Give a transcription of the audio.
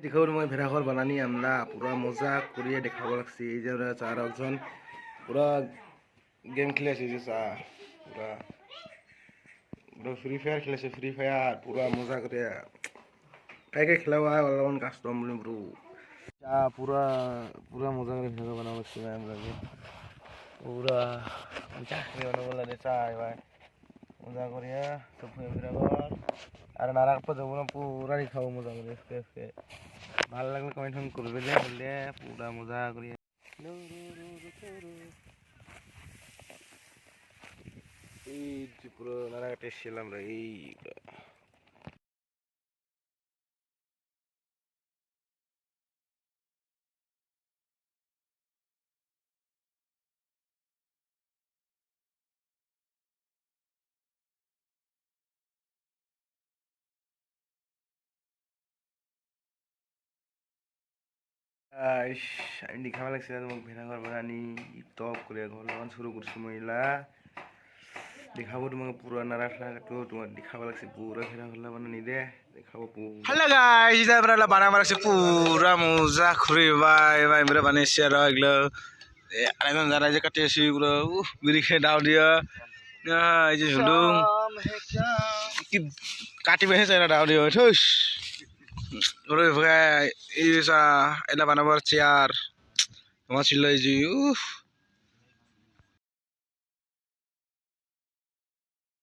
দেখাব মই ভেড়াঘর বানানি আমরা পুরা মজা করিয়ে দেখাব লাগছি। এই যে চার একজন পুরা গেম খেলে আছে, যে চা পুরা পুরা ফ্রি ফায়ার খেলেছে, ফ্রি ফায়ার পুরা মজা করে কাইকে খেলাবা অলপমান কাস্টম বলি ব্রু চা পুরা পুরা মজা করে ভিডিও বানাব লাগছি ভাই আমরা পুরা চাকরি বানাবো লাগে চা ভাই মজা করিয়া সব ভেড়াঘর আর নারাক পা যাবো না পুরা খাবো মজা করে। ভাল লাগলে কমেন্ট করবে বললে পুরা মজা করি। এই পুরো নারাকাটা এসেছিলাম রে এই আইডি খাওয়া লাগছে তোমাক ভেড়াঘর বানানি টপ করে ঘর লাগান শুরু করছি মহিলা দেখাবো তোমাকে পুরো নারাকাটো তোমার দেখাবো লাগছে পুরা ভেড়াঘর বানানি দে দেখাবো হ্যালো গাইস ইদা আমরা বানাবো লাগছে পুরা মজা করে ভাই ভাই আমরা বানিয়েছি আর এগুলো আরেকজন যারা যে কাটিয়েছি এগুলো বিড়ি খেয়ে ডাউ দিয়া এই যে ঝুলুম কি কাটি বেসে না ডাউ দিয়া ঠুস ওরে ভাই এই এটা বানাবার চেয়ার তোমার ছিল এই যে